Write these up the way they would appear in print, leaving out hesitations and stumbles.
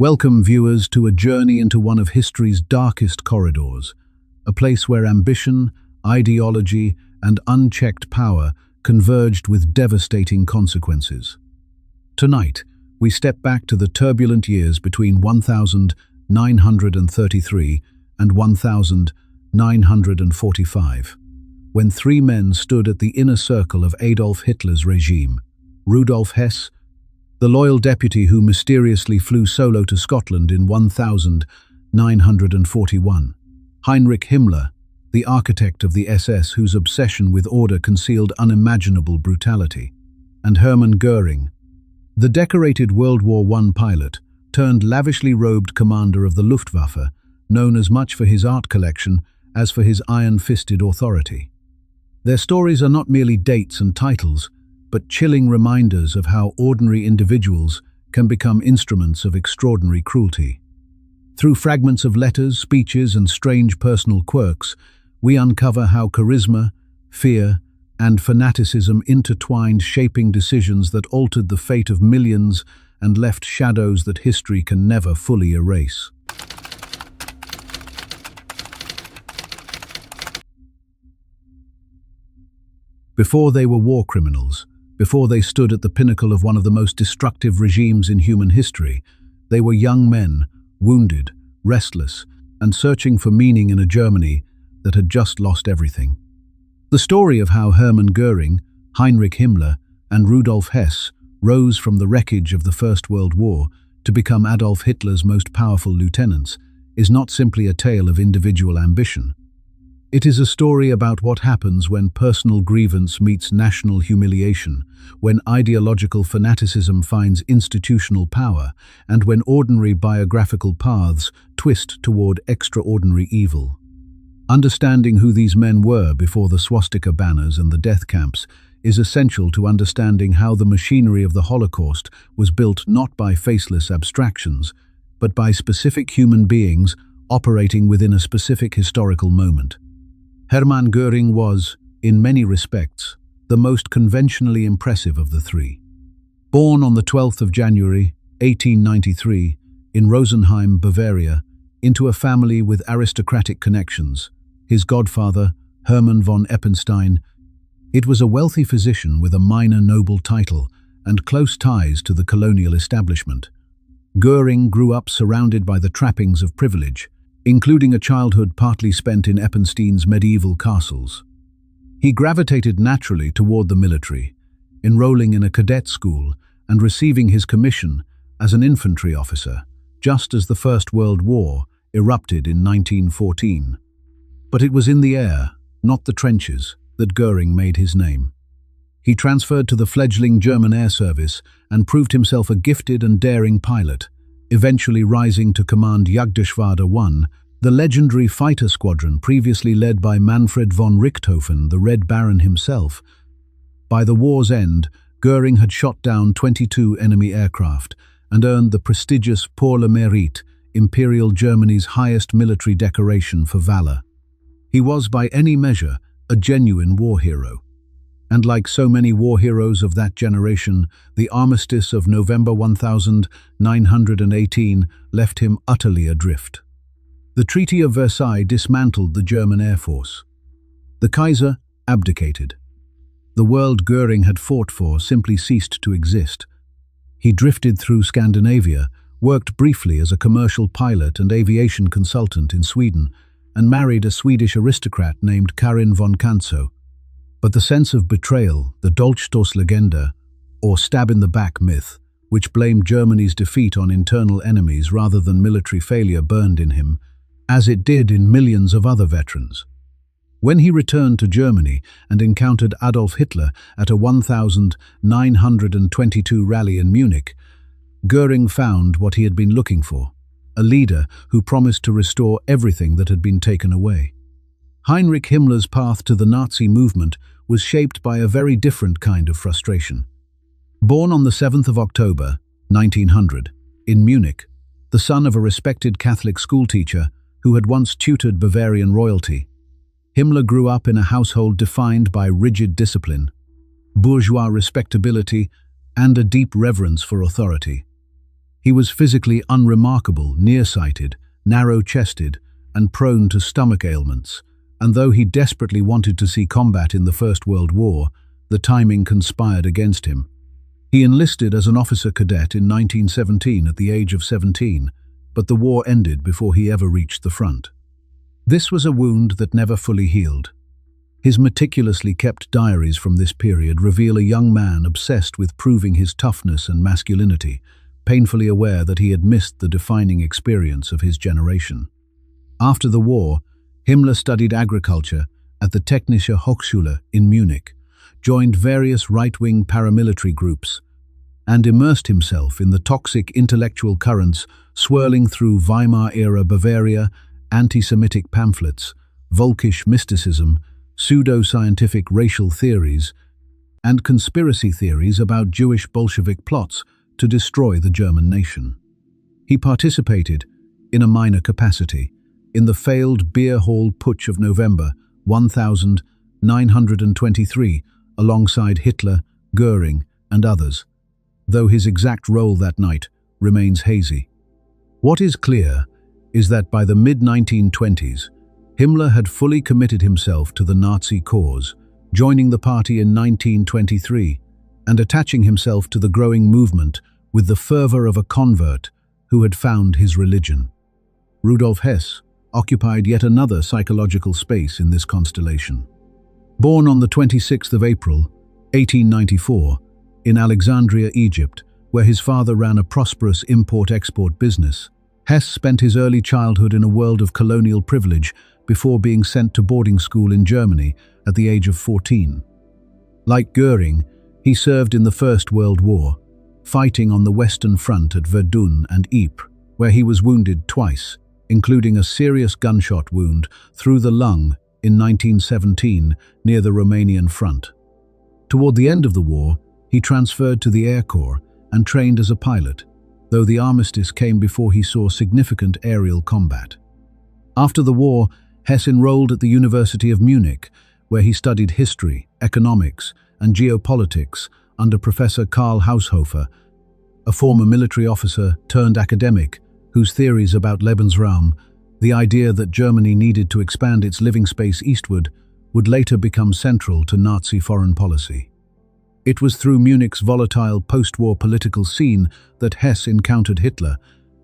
Welcome, viewers, to a journey into one of history's darkest corridors, a place where ambition, ideology, and unchecked power converged with devastating consequences. Tonight, we step back to the turbulent years between 1933 and 1945, when three men stood at the inner circle of Adolf Hitler's regime: Rudolf Hess, the loyal deputy who mysteriously flew solo to Scotland in 1941; Heinrich Himmler, the architect of the SS whose obsession with order concealed unimaginable brutality; and Hermann Göring, the decorated World War I pilot turned lavishly robed commander of the Luftwaffe, known as much for his art collection as for his iron-fisted authority. Their stories are not merely dates and titles, but chilling reminders of how ordinary individuals can become instruments of extraordinary cruelty. Through fragments of letters, speeches, and strange personal quirks, we uncover how charisma, fear, and fanaticism intertwined, shaping decisions that altered the fate of millions and left shadows that history can never fully erase. Before they were war criminals, before they stood at the pinnacle of one of the most destructive regimes in human history, they were young men, wounded, restless, and searching for meaning in a Germany that had just lost everything. The story of how Hermann Göring, Heinrich Himmler, and Rudolf Hess rose from the wreckage of the First World War to become Adolf Hitler's most powerful lieutenants is not simply a tale of individual ambition. It is a story about what happens when personal grievance meets national humiliation, when ideological fanaticism finds institutional power, and when ordinary biographical paths twist toward extraordinary evil. Understanding who these men were before the swastika banners and the death camps is essential to understanding how the machinery of the Holocaust was built not by faceless abstractions, but by specific human beings operating within a specific historical moment. Hermann Göring was, in many respects, the most conventionally impressive of the three. Born on the 12th of January, 1893, in Rosenheim, Bavaria, into a family with aristocratic connections, his godfather, Hermann von Eppenstein, it was a wealthy physician with a minor noble title and close ties to the colonial establishment. Göring grew up surrounded by the trappings of privilege, including a childhood partly spent in Eppenstein's medieval castles. He gravitated naturally toward the military, enrolling in a cadet school and receiving his commission as an infantry officer, just as the First World War erupted in 1914. But it was in the air, not the trenches, that Göring made his name. He transferred to the fledgling German Air Service and proved himself a gifted and daring pilot, eventually rising to command Jagdgeschwader 1, the legendary fighter squadron previously led by Manfred von Richthofen, the Red Baron himself. By the war's end, Göring had shot down 22 enemy aircraft and earned the prestigious Pour le Mérite, Imperial Germany's highest military decoration for valor. He was, by any measure, a genuine war hero. And like so many war heroes of that generation, the armistice of November 1918 left him utterly adrift. The Treaty of Versailles dismantled the German Air Force. The Kaiser abdicated. The world Göring had fought for simply ceased to exist. He drifted through Scandinavia, worked briefly as a commercial pilot and aviation consultant in Sweden, and married a Swedish aristocrat named Karin von Kantzow. But the sense of betrayal, the Dolchstoßlegende, or stab-in-the-back myth, which blamed Germany's defeat on internal enemies rather than military failure, burned in him, as it did in millions of other veterans. When he returned to Germany and encountered Adolf Hitler at a 1922 rally in Munich, Göring found what he had been looking for: a leader who promised to restore everything that had been taken away. Heinrich Himmler's path to the Nazi movement was shaped by a very different kind of frustration. Born on the 7th of October, 1900, in Munich, the son of a respected Catholic schoolteacher who had once tutored Bavarian royalty, Himmler grew up in a household defined by rigid discipline, bourgeois respectability, and a deep reverence for authority. He was physically unremarkable, nearsighted, narrow-chested, and prone to stomach ailments, and though he desperately wanted to see combat in the First World War, the timing conspired against him. He enlisted as an officer cadet in 1917 at the age of 17, but the war ended before he ever reached the front. This was a wound that never fully healed. His meticulously kept diaries from this period reveal a young man obsessed with proving his toughness and masculinity, painfully aware that he had missed the defining experience of his generation. After the war, Himmler studied agriculture at the Technische Hochschule in Munich, joined various right-wing paramilitary groups, and immersed himself in the toxic intellectual currents swirling through Weimar-era Bavaria, anti-Semitic pamphlets, Völkisch mysticism, pseudo-scientific racial theories, and conspiracy theories about Jewish Bolshevik plots to destroy the German nation. He participated, in a minor capacity, in the failed beer hall putsch of November 1923, alongside Hitler, Göring, and others, though his exact role that night remains hazy. What is clear is that by the mid-1920s, Himmler had fully committed himself to the Nazi cause, joining the party in 1923 and attaching himself to the growing movement with the fervor of a convert who had found his religion. Rudolf Hess occupied yet another psychological space in this constellation. Born on the 26th of April, 1894, in Alexandria, Egypt, where his father ran a prosperous import-export business, Hess spent his early childhood in a world of colonial privilege before being sent to boarding school in Germany at the age of 14. Like Göring, he served in the First World War, fighting on the Western Front at Verdun and Ypres, where he was wounded twice, including a serious gunshot wound through the lung in 1917 near the Romanian front. Toward the end of the war, he transferred to the Air Corps and trained as a pilot, though the armistice came before he saw significant aerial combat. After the war, Hess enrolled at the University of Munich, where he studied history, economics, and geopolitics under Professor Karl Haushofer, a former military officer turned academic whose theories about Lebensraum, the idea that Germany needed to expand its living space eastward, would later become central to Nazi foreign policy. It was through Munich's volatile post-war political scene that Hess encountered Hitler,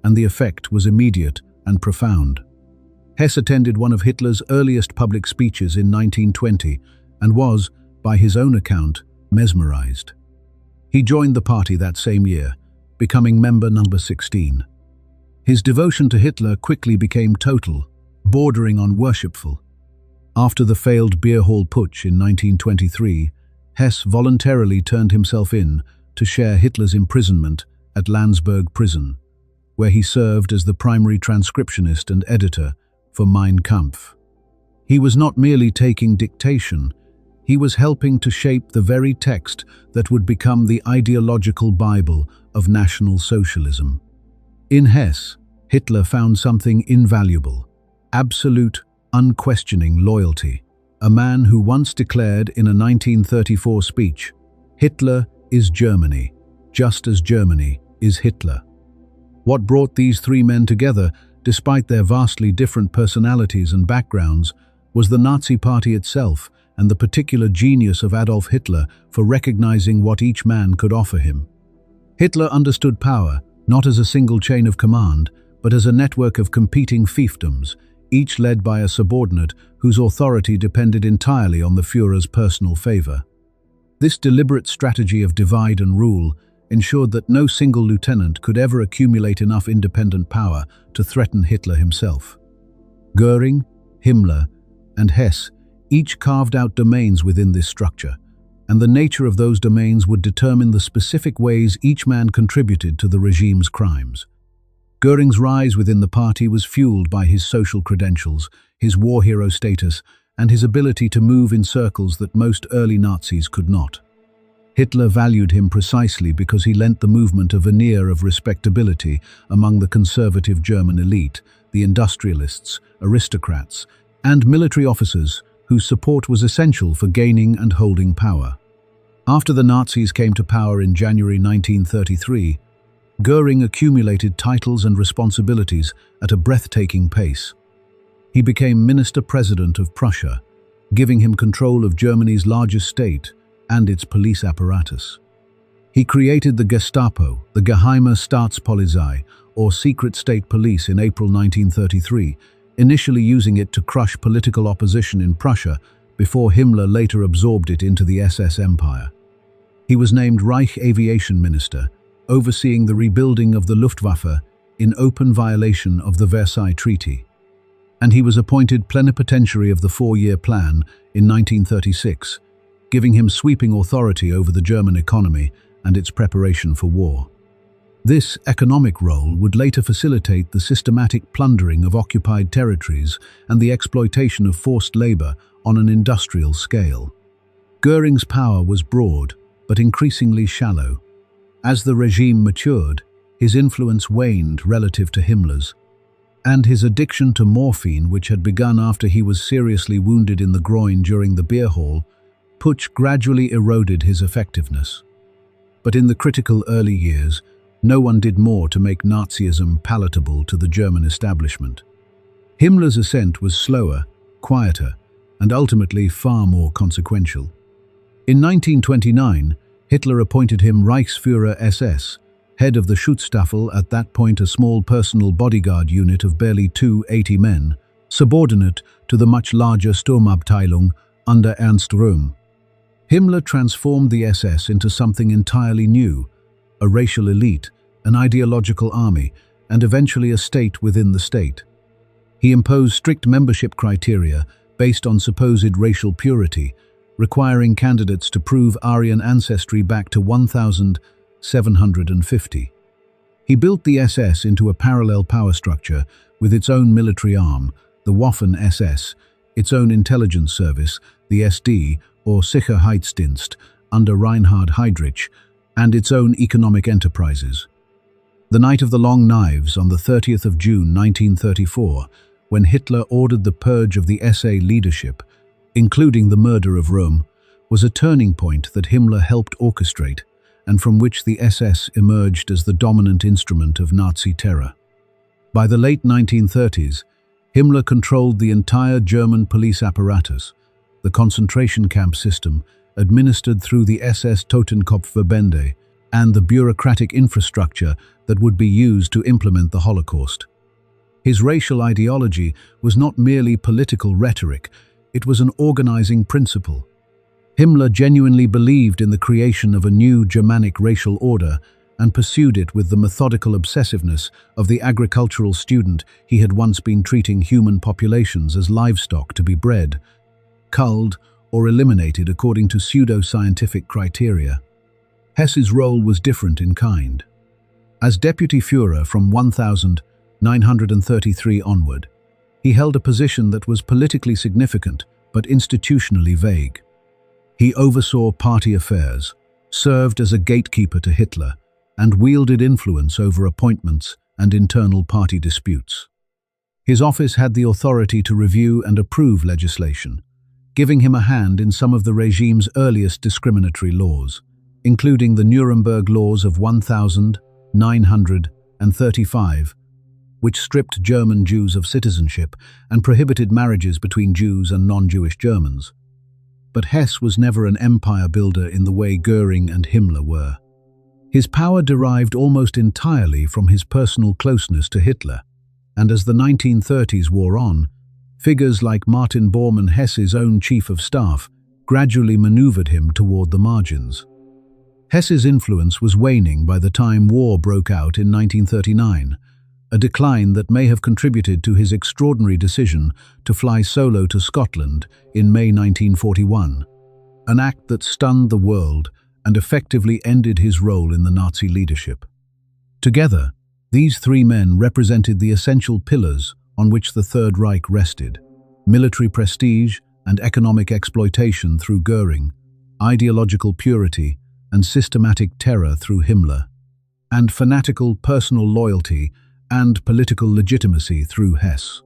and the effect was immediate and profound. Hess attended one of Hitler's earliest public speeches in 1920 and was, by his own account, mesmerized. He joined the party that same year, becoming member number 16. His devotion to Hitler quickly became total, bordering on worshipful. After the failed beer hall putsch in 1923, Hess voluntarily turned himself in to share Hitler's imprisonment at Landsberg prison, where he served as the primary transcriptionist and editor for Mein Kampf. He was not merely taking dictation, he was helping to shape the very text that would become the ideological Bible of National Socialism. In Hess, Hitler found something invaluable: absolute, unquestioning loyalty. A man who once declared in a 1934 speech, "Hitler is Germany, just as Germany is Hitler." What brought these three men together, despite their vastly different personalities and backgrounds, was the Nazi Party itself and the particular genius of Adolf Hitler for recognizing what each man could offer him. Hitler understood power, not as a single chain of command, but as a network of competing fiefdoms, each led by a subordinate whose authority depended entirely on the Führer's personal favor. This deliberate strategy of divide and rule ensured that no single lieutenant could ever accumulate enough independent power to threaten Hitler himself. Göring, Himmler, and Hess each carved out domains within this structure, and the nature of those domains would determine the specific ways each man contributed to the regime's crimes. Göring's rise within the party was fueled by his social credentials, his war hero status, and his ability to move in circles that most early Nazis could not. Hitler valued him precisely because he lent the movement a veneer of respectability among the conservative German elite, the industrialists, aristocrats, and military officers whose support was essential for gaining and holding power. After the Nazis came to power in January 1933, Göring accumulated titles and responsibilities at a breathtaking pace. He became Minister-President of Prussia, giving him control of Germany's largest state and its police apparatus. He created the Gestapo, the Geheime Staatspolizei, or secret state police, in April 1933, initially using it to crush political opposition in Prussia before Himmler later absorbed it into the SS empire. He was named Reich Aviation Minister, overseeing the rebuilding of the Luftwaffe in open violation of the Versailles Treaty. And he was appointed plenipotentiary of the four-year plan in 1936, giving him sweeping authority over the German economy and its preparation for war. This economic role would later facilitate the systematic plundering of occupied territories and the exploitation of forced labor on an industrial scale. Göring's power was broad, but increasingly shallow. As the regime matured, his influence waned relative to Himmler's, and his addiction to morphine, which had begun after he was seriously wounded in the groin during the beer hall, putsch gradually eroded his effectiveness. But in the critical early years, no one did more to make Nazism palatable to the German establishment. Himmler's ascent was slower, quieter, and ultimately far more consequential. In 1929, Hitler appointed him Reichsführer SS, head of the Schutzstaffel, at that point a small personal bodyguard unit of barely 280 men, subordinate to the much larger Sturmabteilung under Ernst Röhm. Himmler transformed the SS into something entirely new, a racial elite, an ideological army, and eventually a state within the state. He imposed strict membership criteria based on supposed racial purity, requiring candidates to prove Aryan ancestry back to 1750. He built the SS into a parallel power structure with its own military arm, the Waffen-SS, its own intelligence service, the SD, or Sicherheitsdienst, under Reinhard Heydrich, and its own economic enterprises. The night of the Long Knives, on the 30th of June 1934, when Hitler ordered the purge of the SA leadership, including the murder of Röhm, was a turning point that Himmler helped orchestrate, and from which the SS emerged as the dominant instrument of Nazi terror. By the late 1930s, Himmler controlled the entire German police apparatus, the concentration camp system administered through the SS Totenkopfverbände, and the bureaucratic infrastructure that would be used to implement the Holocaust. His racial ideology was not merely political rhetoric, it was an organizing principle. Himmler genuinely believed in the creation of a new Germanic racial order and pursued it with the methodical obsessiveness of the agricultural student he had once been treating human populations as livestock to be bred, culled, or eliminated according to pseudo-scientific criteria. Hess's role was different in kind. As deputy Führer from 1933 onward, he held a position that was politically significant but institutionally vague. He oversaw party affairs, served as a gatekeeper to Hitler, and wielded influence over appointments and internal party disputes. His office had the authority to review and approve legislation, giving him a hand in some of the regime's earliest discriminatory laws, including the Nuremberg laws of 1935, which stripped German Jews of citizenship and prohibited marriages between Jews and non-Jewish Germans. But Hess was never an empire builder in the way Göring and Himmler were. His power derived almost entirely from his personal closeness to Hitler, and as the 1930s wore on, figures like Martin Bormann, Hess's own chief of staff, gradually maneuvered him toward the margins. Hess's influence was waning by the time war broke out in 1939, a decline that may have contributed to his extraordinary decision to fly solo to Scotland in May 1941, an act that stunned the world and effectively ended his role in the Nazi leadership. Together, these three men represented the essential pillars on which the Third Reich rested: military prestige and economic exploitation through Göring, ideological purity and systematic terror through Himmler, and fanatical personal loyalty and political legitimacy through Hess.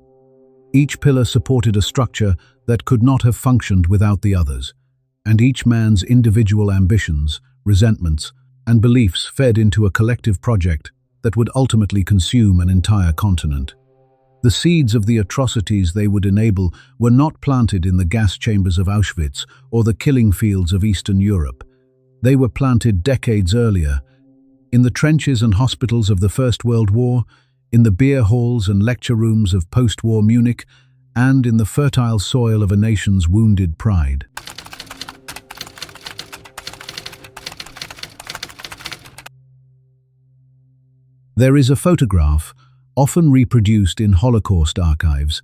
Each pillar supported a structure that could not have functioned without the others, and each man's individual ambitions, resentments, and beliefs fed into a collective project that would ultimately consume an entire continent. The seeds of the atrocities they would enable were not planted in the gas chambers of Auschwitz or the killing fields of Eastern Europe. They were planted decades earlier, in the trenches and hospitals of the First World War, in the beer halls and lecture rooms of post-war Munich, and in the fertile soil of a nation's wounded pride. There is a photograph, often reproduced in Holocaust archives,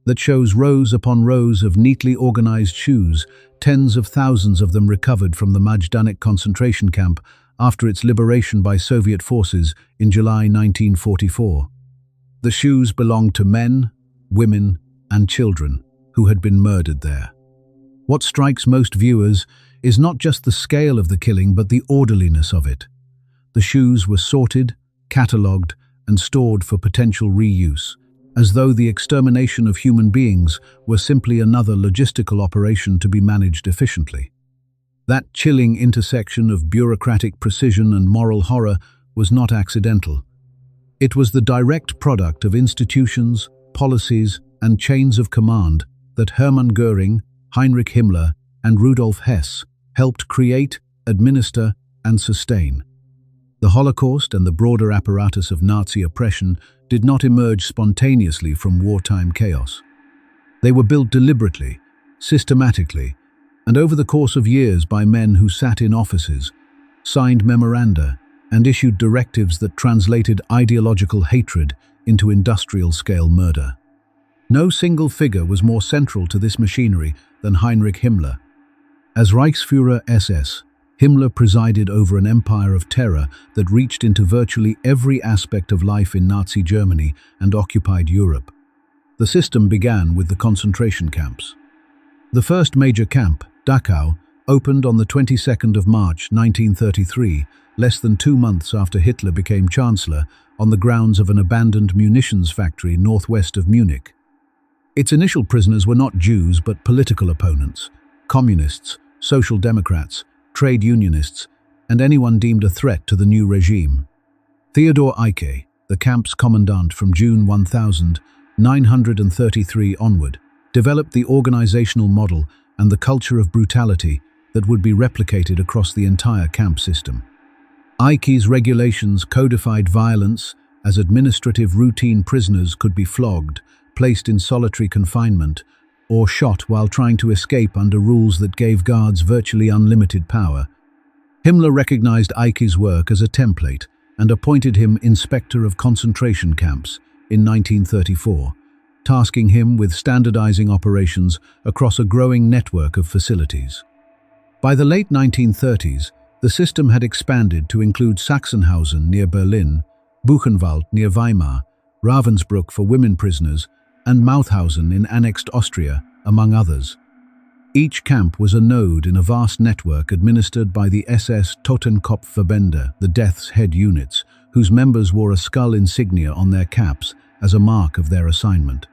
that shows rows upon rows of neatly organized shoes, tens of thousands of them recovered from the Majdanek concentration camp after its liberation by Soviet forces in July 1944. The shoes belonged to men, women, and children who had been murdered there. What strikes most viewers is not just the scale of the killing but the orderliness of it. The shoes were sorted, catalogued, and stored for potential reuse, as though the extermination of human beings were simply another logistical operation to be managed efficiently. That chilling intersection of bureaucratic precision and moral horror was not accidental. It was the direct product of institutions, policies, and chains of command that Hermann Göring, Heinrich Himmler, and Rudolf Hess helped create, administer, and sustain. The Holocaust and the broader apparatus of Nazi oppression did not emerge spontaneously from wartime chaos. They were built deliberately, systematically, and over the course of years by men who sat in offices, signed memoranda, and issued directives that translated ideological hatred into industrial-scale murder. No single figure was more central to this machinery than Heinrich Himmler. As Reichsführer SS, Himmler presided over an empire of terror that reached into virtually every aspect of life in Nazi Germany and occupied Europe. The system began with the concentration camps. The first major camp, Dachau, opened on the 22nd of March 1933, less than 2 months after Hitler became Chancellor, on the grounds of an abandoned munitions factory northwest of Munich. Its initial prisoners were not Jews but political opponents, communists, social democrats, trade unionists, and anyone deemed a threat to the new regime. Theodor Eicke, the camp's commandant from June 1933 onward, developed the organizational model and the culture of brutality that would be replicated across the entire camp system. Eicke's regulations codified violence as administrative routine prisoners could be flogged, placed in solitary confinement, or shot while trying to escape under rules that gave guards virtually unlimited power. Himmler recognized Eicke's work as a template and appointed him Inspector of Concentration Camps in 1934, tasking him with standardizing operations across a growing network of facilities. By the late 1930s, the system had expanded to include Sachsenhausen near Berlin, Buchenwald near Weimar, Ravensbrück for women prisoners, and Mauthausen in annexed Austria, among others. Each camp was a node in a vast network administered by the SS Totenkopfverbände, the Death's Head units, whose members wore a skull insignia on their caps as a mark of their assignment.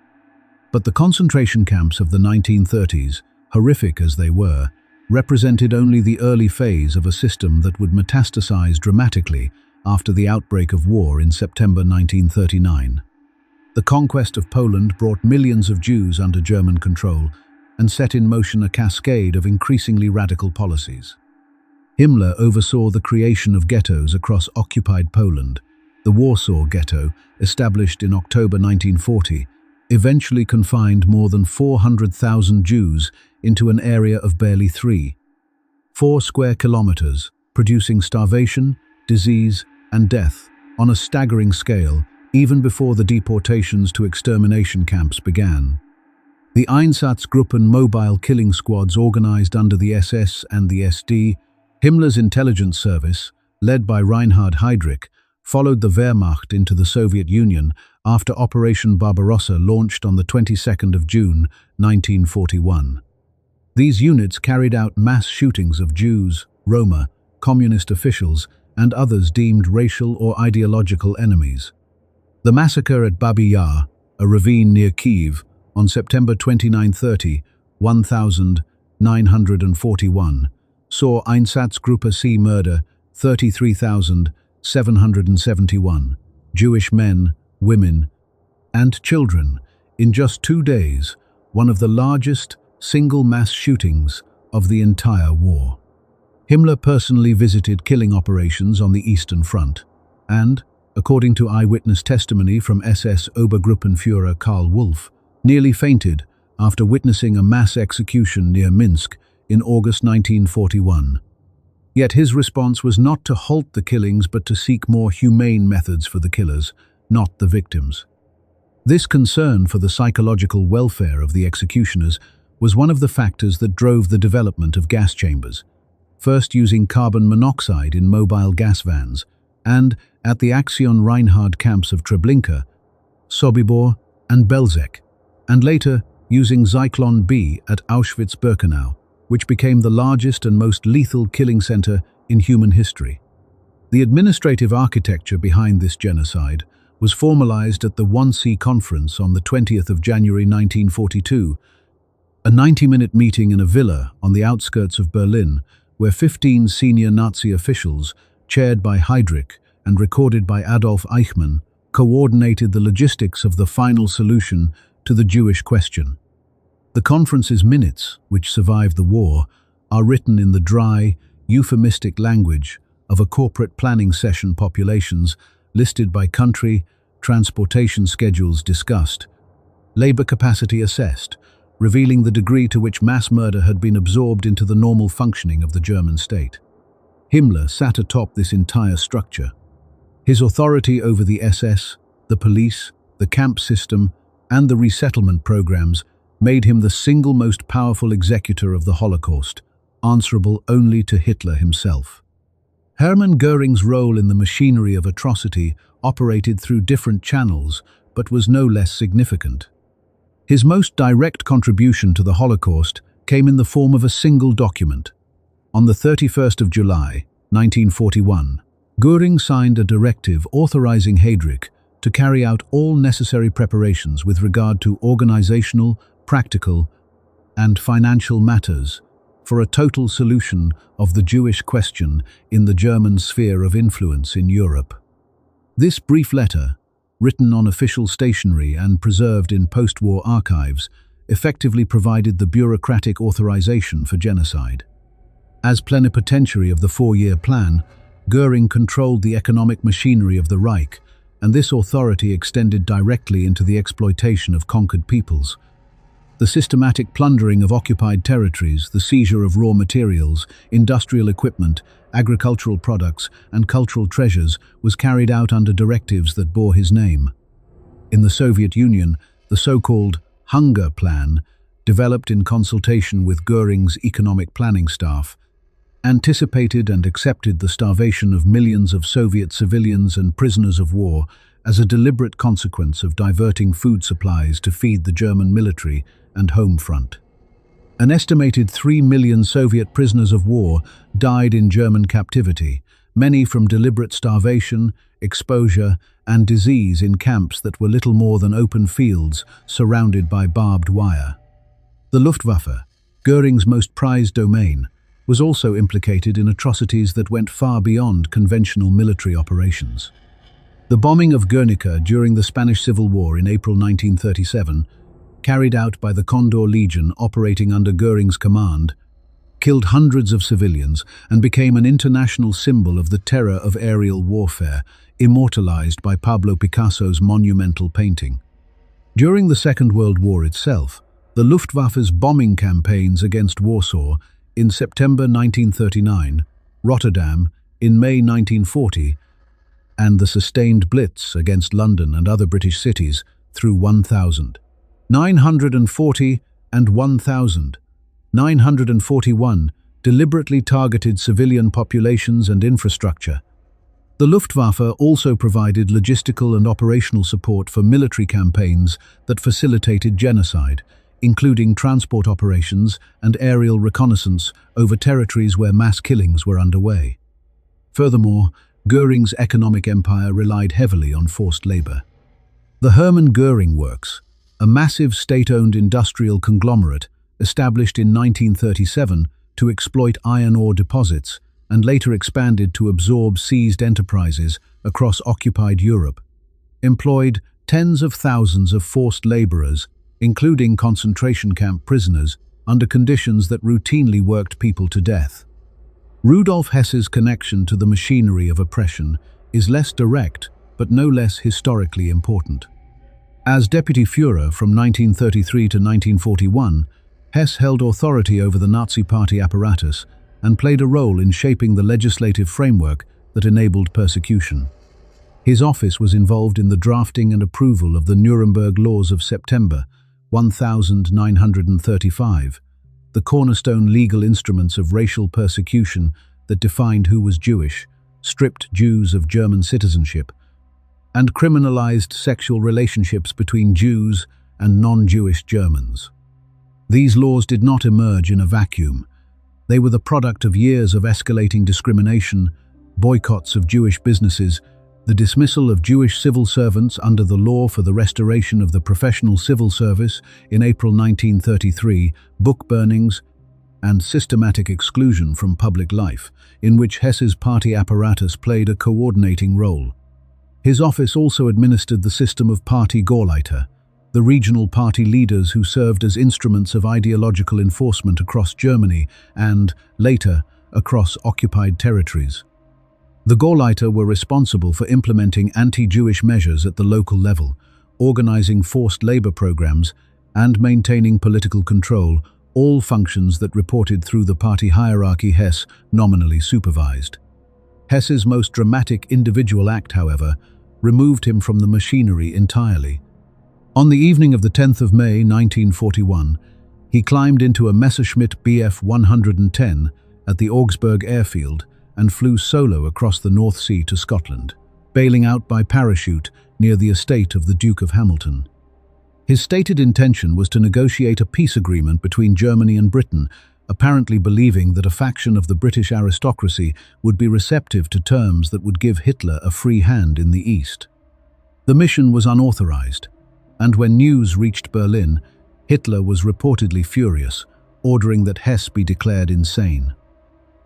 But the concentration camps of the 1930s, horrific as they were, represented only the early phase of a system that would metastasize dramatically after the outbreak of war in September 1939. The conquest of Poland brought millions of Jews under German control and set in motion a cascade of increasingly radical policies. Himmler oversaw the creation of ghettos across occupied Poland. The Warsaw Ghetto, established in October 1940, eventually confined more than 400,000 Jews into an area of barely 4 square kilometers, producing starvation, disease, and death on a staggering scale even before the deportations to extermination camps began. The Einsatzgruppen mobile killing squads organized under the SS and the SD, Himmler's intelligence service, led by Reinhard Heydrich, followed the Wehrmacht into the Soviet Union after Operation Barbarossa launched on the 22nd of June, 1941. These units carried out mass shootings of Jews, Roma, communist officials, and others deemed racial or ideological enemies. The massacre at Babi Yar, a ravine near Kyiv, on September 29-30, 1941, saw Einsatzgruppe C murder 33,771, Jewish men, women, and children in just 2 days, one of the largest single mass shootings of the entire war. Himmler personally visited killing operations on the Eastern Front and, according to eyewitness testimony from SS Obergruppenführer Karl Wolff, nearly fainted after witnessing a mass execution near Minsk in August 1941. Yet his response was not to halt the killings but to seek more humane methods for the killers, not the victims. This concern for the psychological welfare of the executioners was one of the factors that drove the development of gas chambers, first using carbon monoxide in mobile gas vans, and at the Aktion Reinhard camps of Treblinka, Sobibor, and Belzec, and later using Zyklon B at Auschwitz-Birkenau, which became the largest and most lethal killing center in human history. The administrative architecture behind this genocide was formalized at the Wannsee Conference on the 20th of January 1942, a 90-minute meeting in a villa on the outskirts of Berlin, where 15 senior Nazi officials, chaired by Heydrich and recorded by Adolf Eichmann, coordinated the logistics of the final solution to the Jewish question. The conference's minutes, which survived the war, are written in the dry, euphemistic language of a corporate planning session, populations listed by country, transportation schedules discussed, labor capacity assessed, revealing the degree to which mass murder had been absorbed into the normal functioning of the German state. Himmler sat atop this entire structure. His authority over the SS, the police, the camp system, and the resettlement programs made him the single most powerful executor of the Holocaust, answerable only to Hitler himself. Hermann Göring's role in the machinery of atrocity operated through different channels, but was no less significant. His most direct contribution to the Holocaust came in the form of a single document. On the 31st of July, 1941, Göring signed a directive authorizing Heydrich to carry out all necessary preparations with regard to organizational, practical, and financial matters for a total solution of the Jewish question in the German sphere of influence in Europe. This brief letter, written on official stationery and preserved in post-war archives, effectively provided the bureaucratic authorization for genocide. As plenipotentiary of the 4-year plan, Göring controlled the economic machinery of the Reich, and this authority extended directly into the exploitation of conquered peoples. The systematic plundering of occupied territories, the seizure of raw materials, industrial equipment, agricultural products, and cultural treasures was carried out under directives that bore his name. In the Soviet Union, the so-called Hunger Plan, developed in consultation with Göring's economic planning staff, anticipated and accepted the starvation of millions of Soviet civilians and prisoners of war as a deliberate consequence of diverting food supplies to feed the German military and home front. An estimated 3 million Soviet prisoners of war died in German captivity, many from deliberate starvation, exposure, and disease in camps that were little more than open fields surrounded by barbed wire. The Luftwaffe, Göring's most prized domain, was also implicated in atrocities that went far beyond conventional military operations. The bombing of Guernica during the Spanish Civil War in April 1937, carried out by the Condor Legion operating under Göring's command, killed hundreds of civilians and became an international symbol of the terror of aerial warfare, immortalized by Pablo Picasso's monumental painting. During the Second World War itself, the Luftwaffe's bombing campaigns against Warsaw in September 1939, Rotterdam in May 1940, and the sustained blitz against London and other British cities through 1940 and 1941 deliberately targeted civilian populations and infrastructure. The Luftwaffe also provided logistical and operational support for military campaigns that facilitated genocide, including transport operations and aerial reconnaissance over territories where mass killings were underway. Furthermore, Göring's economic empire relied heavily on forced labor. The Hermann Göring Works, a massive state-owned industrial conglomerate established in 1937 to exploit iron ore deposits and later expanded to absorb seized enterprises across occupied Europe, employed tens of thousands of forced laborers, including concentration camp prisoners, under conditions that routinely worked people to death. Rudolf Hess's connection to the machinery of oppression is less direct, but no less historically important. As deputy Führer from 1933 to 1941, Hess held authority over the Nazi Party apparatus and played a role in shaping the legislative framework that enabled persecution. His office was involved in the drafting and approval of the Nuremberg Laws of September 1935, the cornerstone legal instruments of racial persecution that defined who was Jewish, stripped Jews of German citizenship, and criminalized sexual relationships between Jews and non-Jewish Germans. These laws did not emerge in a vacuum. They were the product of years of escalating discrimination, boycotts of Jewish businesses, the dismissal of Jewish civil servants under the law for the restoration of the professional civil service in April 1933, book burnings, and systematic exclusion from public life, in which Hess's party apparatus played a coordinating role. His office also administered the system of party Gauleiter, the regional party leaders who served as instruments of ideological enforcement across Germany and, later, across occupied territories. The Gauleiter were responsible for implementing anti-Jewish measures at the local level, organizing forced labor programs, and maintaining political control, all functions that reported through the party hierarchy Hess nominally supervised. Hess's most dramatic individual act, however, removed him from the machinery entirely. On the evening of the 10th of May 1941, he climbed into a Messerschmitt Bf 110 at the Augsburg airfield and flew solo across the North Sea to Scotland, bailing out by parachute near the estate of the Duke of Hamilton. His stated intention was to negotiate a peace agreement between Germany and Britain, apparently believing that a faction of the British aristocracy would be receptive to terms that would give Hitler a free hand in the East. The mission was unauthorized, and when news reached Berlin, Hitler was reportedly furious, ordering that Hess be declared insane.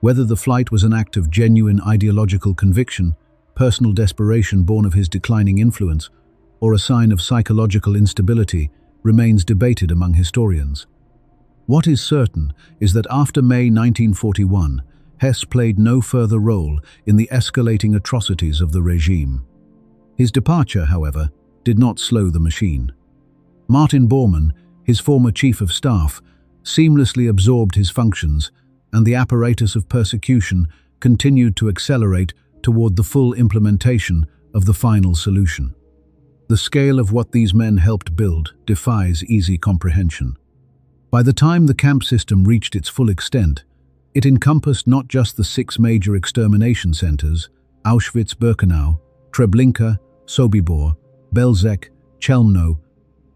Whether the flight was an act of genuine ideological conviction, personal desperation born of his declining influence, or a sign of psychological instability, remains debated among historians. What is certain is that after May 1941, Hess played no further role in the escalating atrocities of the regime. His departure, however, did not slow the machine. Martin Bormann, his former chief of staff, seamlessly absorbed his functions, and the apparatus of persecution continued to accelerate toward the full implementation of the final solution. The scale of what these men helped build defies easy comprehension. By the time the camp system reached its full extent, it encompassed not just the 6 major extermination centers, Auschwitz-Birkenau, Treblinka, Sobibor, Belzec, Chelmno,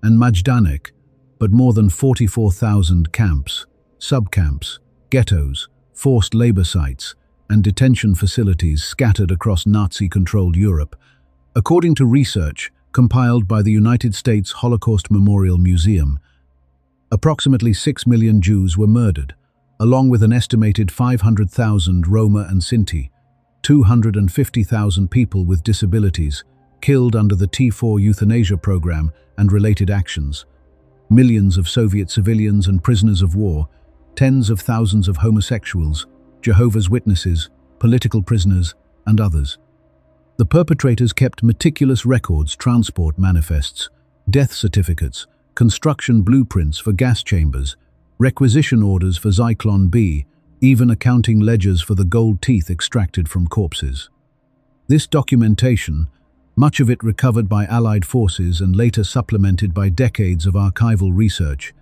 and Majdanek, but more than 44,000 camps, subcamps, ghettos, forced labor sites, and detention facilities scattered across Nazi-controlled Europe. According to research compiled by the United States Holocaust Memorial Museum, approximately 6 million Jews were murdered, along with an estimated 500,000 Roma and Sinti, 250,000 people with disabilities, killed under the T4 euthanasia program and related actions, millions of Soviet civilians and prisoners of war, tens of thousands of homosexuals, Jehovah's Witnesses, political prisoners, and others. The perpetrators kept meticulous records, transport manifests, death certificates, construction blueprints for gas chambers, requisition orders for Zyklon B, even accounting ledgers for the gold teeth extracted from corpses. This documentation, much of it recovered by Allied forces and later supplemented by decades of archival research,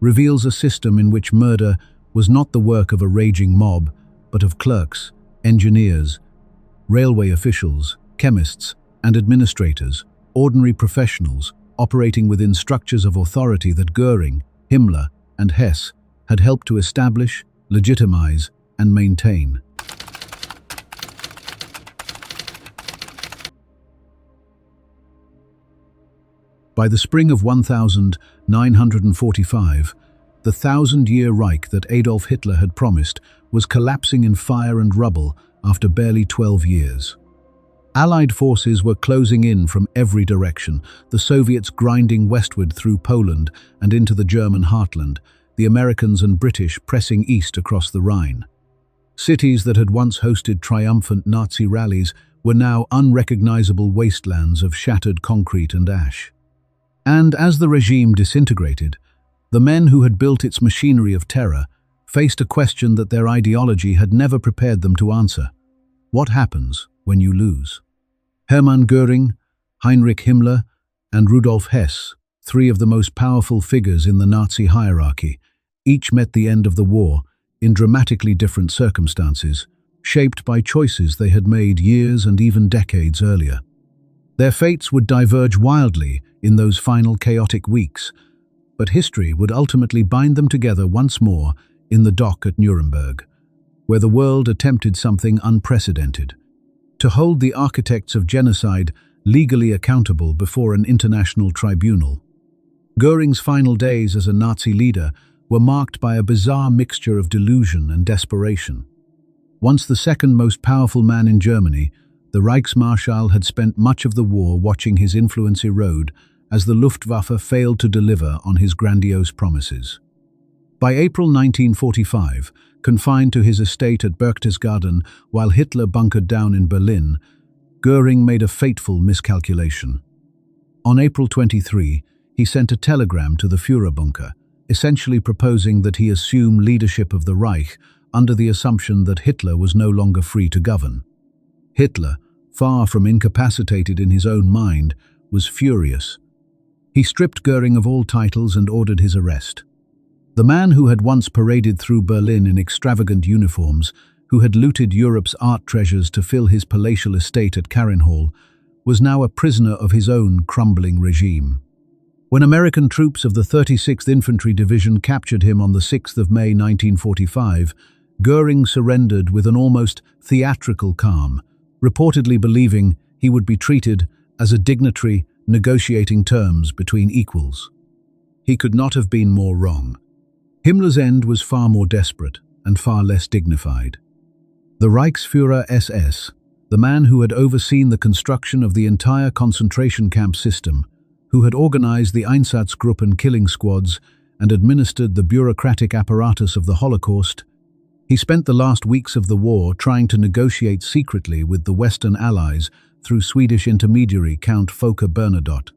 reveals a system in which murder was not the work of a raging mob, but of clerks, engineers, railway officials, chemists, and administrators, ordinary professionals, operating within structures of authority that Göring, Himmler, and Hess had helped to establish, legitimize, and maintain. By the spring of 1945, the 1,000-year Reich that Adolf Hitler had promised was collapsing in fire and rubble after barely 12 years. Allied forces were closing in from every direction, the Soviets grinding westward through Poland and into the German heartland, the Americans and British pressing east across the Rhine. Cities that had once hosted triumphant Nazi rallies were now unrecognizable wastelands of shattered concrete and ash. And as the regime disintegrated, the men who had built its machinery of terror faced a question that their ideology had never prepared them to answer. What happens when you lose? Hermann Göring, Heinrich Himmler, and Rudolf Hess, three of the most powerful figures in the Nazi hierarchy, each met the end of the war in dramatically different circumstances, shaped by choices they had made years and even decades earlier. Their fates would diverge wildly in those final chaotic weeks, but history would ultimately bind them together once more in the dock at Nuremberg, where the world attempted something unprecedented: to hold the architects of genocide legally accountable before an international tribunal. Göring's final days as a Nazi leader were marked by a bizarre mixture of delusion and desperation. Once the second most powerful man in Germany, the Reichsmarschall had spent much of the war watching his influence erode as the Luftwaffe failed to deliver on his grandiose promises. By April 1945, confined to his estate at Berchtesgaden while Hitler bunkered down in Berlin, Göring made a fateful miscalculation. On April 23, he sent a telegram to the Führer bunker, essentially proposing that he assume leadership of the Reich under the assumption that Hitler was no longer free to govern. Hitler, far from incapacitated in his own mind, was furious. He stripped Göring of all titles and ordered his arrest. The man who had once paraded through Berlin in extravagant uniforms, who had looted Europe's art treasures to fill his palatial estate at Carinhall, was now a prisoner of his own crumbling regime. When American troops of the 36th Infantry Division captured him on the 6th of May 1945, Göring surrendered with an almost theatrical calm, reportedly believing he would be treated as a dignitary negotiating terms between equals. He could not have been more wrong. Himmler's end was far more desperate and far less dignified. The Reichsführer SS, the man who had overseen the construction of the entire concentration camp system, who had organized the Einsatzgruppen killing squads and administered the bureaucratic apparatus of the Holocaust, he spent the last weeks of the war trying to negotiate secretly with the Western Allies through Swedish intermediary Count Folke Bernadotte.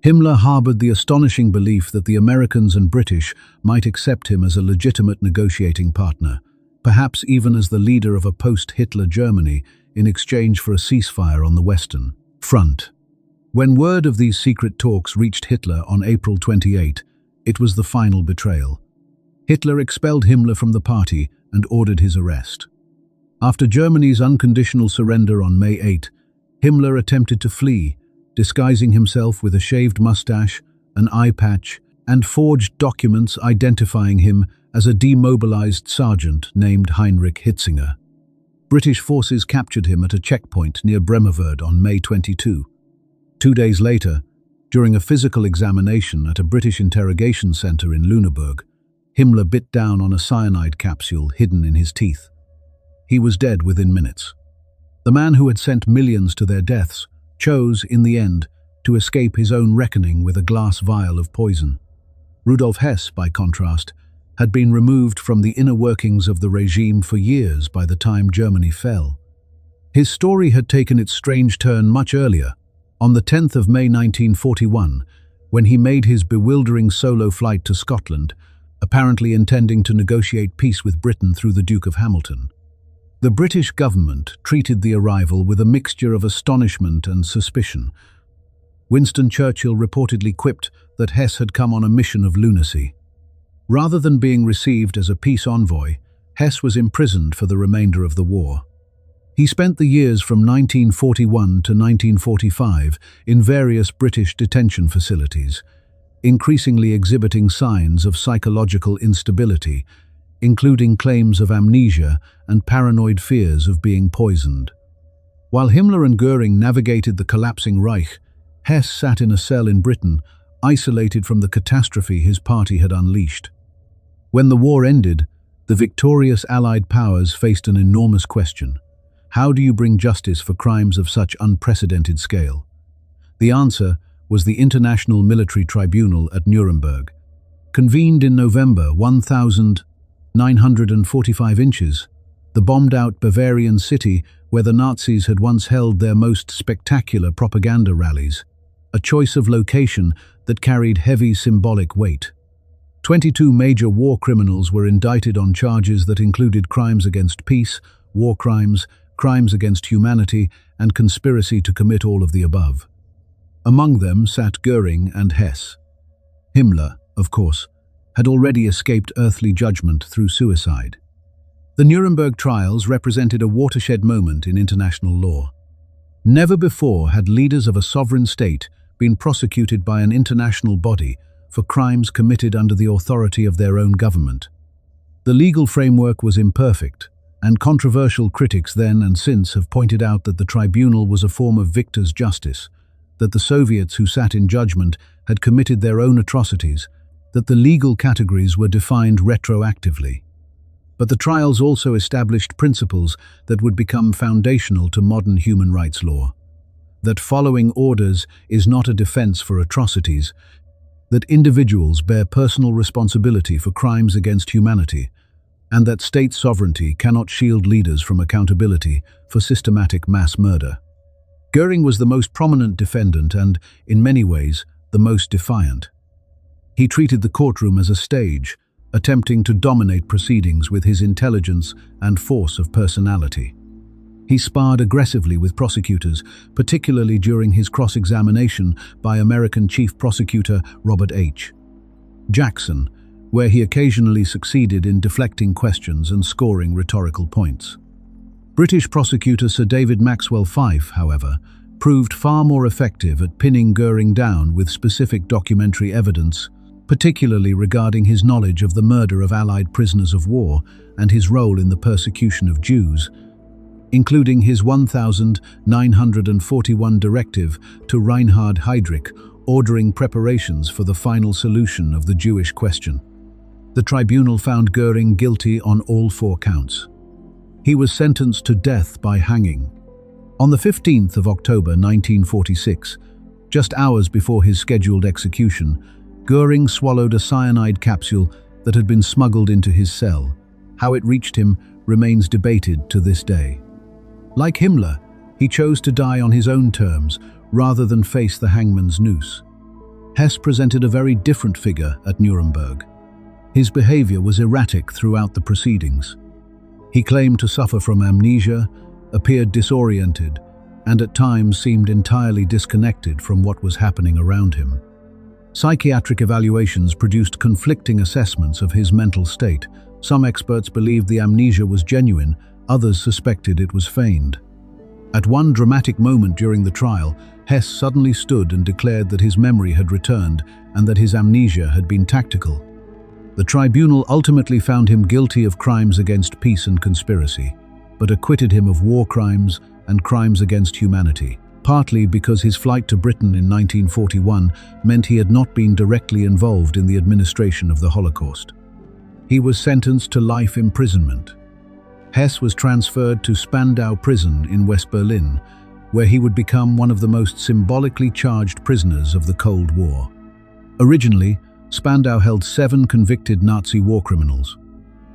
Himmler harbored the astonishing belief that the Americans and British might accept him as a legitimate negotiating partner, perhaps even as the leader of a post-Hitler Germany in exchange for a ceasefire on the Western Front. When word of these secret talks reached Hitler on April 28, it was the final betrayal. Hitler expelled Himmler from the party and ordered his arrest. After Germany's unconditional surrender on May 8, Himmler attempted to flee, disguising himself with a shaved mustache, an eye patch, and forged documents identifying him as a demobilized sergeant named Heinrich Himmler. British forces captured him at a checkpoint near Bremervörde on May 22. 2 days later, during a physical examination at a British interrogation centre in Lüneburg, Himmler bit down on a cyanide capsule hidden in his teeth. He was dead within minutes. The man who had sent millions to their deaths chose, in the end, to escape his own reckoning with a glass vial of poison. Rudolf Hess, by contrast, had been removed from the inner workings of the regime for years by the time Germany fell. His story had taken its strange turn much earlier, on the 10th of May 1941, when he made his bewildering solo flight to Scotland, apparently intending to negotiate peace with Britain through the Duke of Hamilton. The British government treated the arrival with a mixture of astonishment and suspicion. Winston Churchill reportedly quipped that Hess had come on a mission of lunacy. Rather than being received as a peace envoy, Hess was imprisoned for the remainder of the war. He spent the years from 1941 to 1945 in various British detention facilities, increasingly exhibiting signs of psychological instability, including claims of amnesia and paranoid fears of being poisoned. While Himmler and Göring navigated the collapsing Reich, Hess sat in a cell in Britain, isolated from the catastrophe his party had unleashed. When the war ended, the victorious Allied powers faced an enormous question: How do you bring justice for crimes of such unprecedented scale? The answer was the International Military Tribunal at Nuremberg. Convened in November 1945 inches, the bombed-out Bavarian city where the Nazis had once held their most spectacular propaganda rallies, a choice of location that carried heavy symbolic weight. 22 major war criminals were indicted on charges that included crimes against peace, war crimes, crimes against humanity, and conspiracy to commit all of the above. Among them sat Göring and Hess. Himmler, of course, had already escaped earthly judgment through suicide. The Nuremberg trials represented a watershed moment in international law. Never before had leaders of a sovereign state been prosecuted by an international body for crimes committed under the authority of their own government. The legal framework was imperfect, and controversial critics then and since have pointed out that the tribunal was a form of victor's justice, that the Soviets who sat in judgment had committed their own atrocities, that the legal categories were defined retroactively. But the trials also established principles that would become foundational to modern human rights law. That following orders is not a defense for atrocities, that individuals bear personal responsibility for crimes against humanity, and that state sovereignty cannot shield leaders from accountability for systematic mass murder. Göring was the most prominent defendant and, in many ways, the most defiant. He treated the courtroom as a stage, attempting to dominate proceedings with his intelligence and force of personality. He sparred aggressively with prosecutors, particularly during his cross-examination by American Chief Prosecutor Robert H. Jackson, where he occasionally succeeded in deflecting questions and scoring rhetorical points. British prosecutor Sir David Maxwell Fyfe, however, proved far more effective at pinning Göring down with specific documentary evidence, particularly regarding his knowledge of the murder of Allied prisoners of war and his role in the persecution of Jews, including his 1941 directive to Reinhard Heydrich ordering preparations for the final solution of the Jewish question. The tribunal found Göring guilty on all 4 counts. He was sentenced to death by hanging. On the 15th of October 1946, just hours before his scheduled execution, Göring swallowed a cyanide capsule that had been smuggled into his cell. How it reached him remains debated to this day. Like Himmler, he chose to die on his own terms rather than face the hangman's noose. Hess presented a very different figure at Nuremberg. His behavior was erratic throughout the proceedings. He claimed to suffer from amnesia, appeared disoriented, and at times seemed entirely disconnected from what was happening around him. Psychiatric evaluations produced conflicting assessments of his mental state. Some experts believed the amnesia was genuine, others suspected it was feigned. At one dramatic moment during the trial, Hess suddenly stood and declared that his memory had returned and that his amnesia had been tactical. The tribunal ultimately found him guilty of crimes against peace and conspiracy, but acquitted him of war crimes and crimes against humanity, partly because his flight to Britain in 1941 meant he had not been directly involved in the administration of the Holocaust. He was sentenced to life imprisonment. Hess was transferred to Spandau prison in West Berlin, where he would become one of the most symbolically charged prisoners of the Cold War. Originally, Spandau held 7 convicted Nazi war criminals,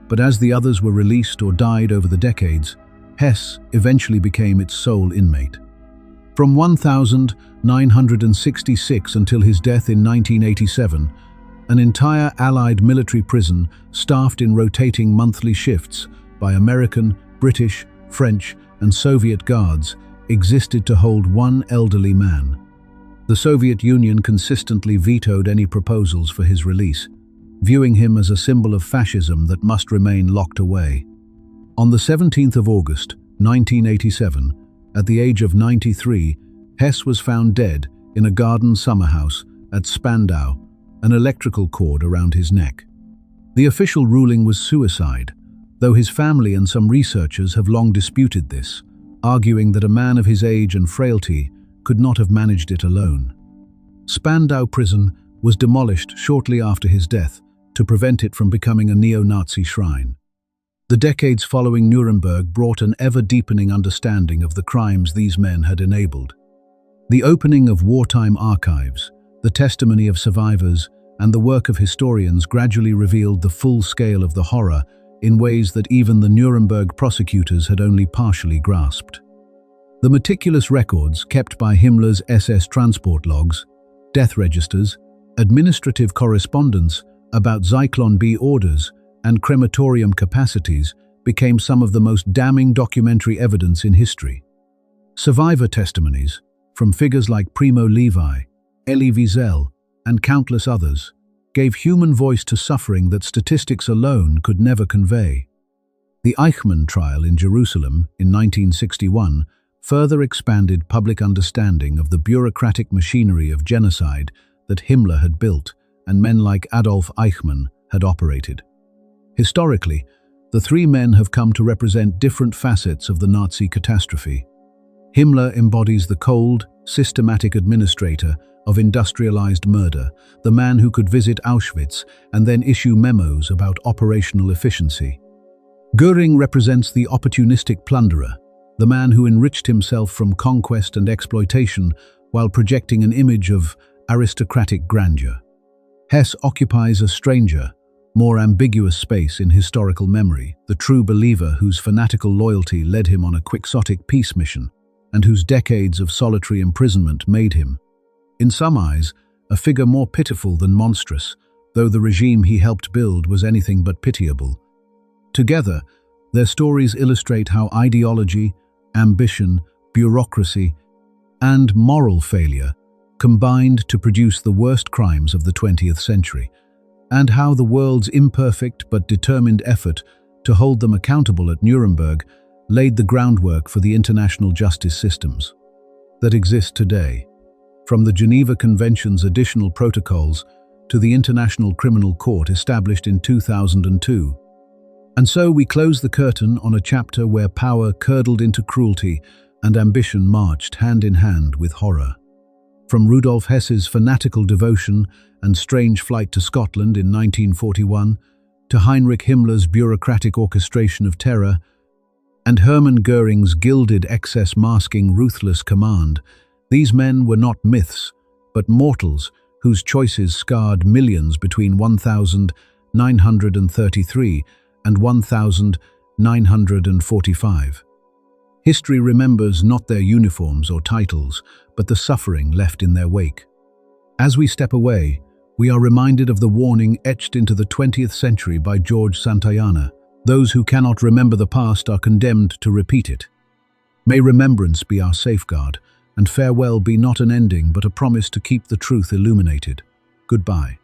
but as the others were released or died over the decades, Hess eventually became its sole inmate. From 1966 until his death in 1987, an entire Allied military prison staffed in rotating monthly shifts by American, British, French, and Soviet guards existed to hold one elderly man. The Soviet Union consistently vetoed any proposals for his release, viewing him as a symbol of fascism that must remain locked away. On the 17th of August, 1987, at the age of 93, Hess was found dead in a garden summer house at Spandau, an electrical cord around his neck. The official ruling was suicide, though his family and some researchers have long disputed this, arguing that a man of his age and frailty could not have managed it alone. Spandau prison was demolished shortly after his death to prevent it from becoming a neo-Nazi shrine. The decades following Nuremberg brought an ever-deepening understanding of the crimes these men had enabled. The opening of wartime archives, the testimony of survivors, and the work of historians gradually revealed the full scale of the horror in ways that even the Nuremberg prosecutors had only partially grasped. The meticulous records kept by Himmler's SS transport logs, death registers, administrative correspondence about Zyklon B orders, and crematorium capacities became some of the most damning documentary evidence in history. Survivor testimonies, from figures like Primo Levi, Elie Wiesel, and countless others, gave human voice to suffering that statistics alone could never convey. The Henchmen trial in Jerusalem in 1961 further expanded public understanding of the bureaucratic machinery of genocide that Himmler had built and men like Adolf Eichmann had operated. Historically, the three men have come to represent different facets of the Nazi catastrophe. Himmler embodies the cold, systematic administrator of industrialized murder, the man who could visit Auschwitz and then issue memos about operational efficiency. Göring represents the opportunistic plunderer, the man who enriched himself from conquest and exploitation while projecting an image of aristocratic grandeur. Hess occupies a stranger, more ambiguous space in historical memory, the true believer whose fanatical loyalty led him on a quixotic peace mission, and whose decades of solitary imprisonment made him, in some eyes, a figure more pitiful than monstrous, though the regime he helped build was anything but pitiable. Together, their stories illustrate how ideology, ambition, bureaucracy, and moral failure combined to produce the worst crimes of the 20th century, and how the world's imperfect but determined effort to hold them accountable at Nuremberg laid the groundwork for the international justice systems that exist today, from the Geneva Convention's additional protocols to the International Criminal Court established in 2002. And so we close the curtain on a chapter where power curdled into cruelty and ambition marched hand in hand with horror. From Rudolf Hess's fanatical devotion and strange flight to Scotland in 1941, to Heinrich Himmler's bureaucratic orchestration of terror, and Hermann Göring's gilded excess masking ruthless command, these men were not myths, but mortals whose choices scarred millions between 1933 and 1945. History remembers not their uniforms or titles, but the suffering left in their wake. As we step away, we are reminded of the warning etched into the 20th century by George Santayana: those who cannot remember the past are condemned to repeat it. May remembrance be our safeguard, and farewell be not an ending but a promise to keep the truth illuminated. Goodbye.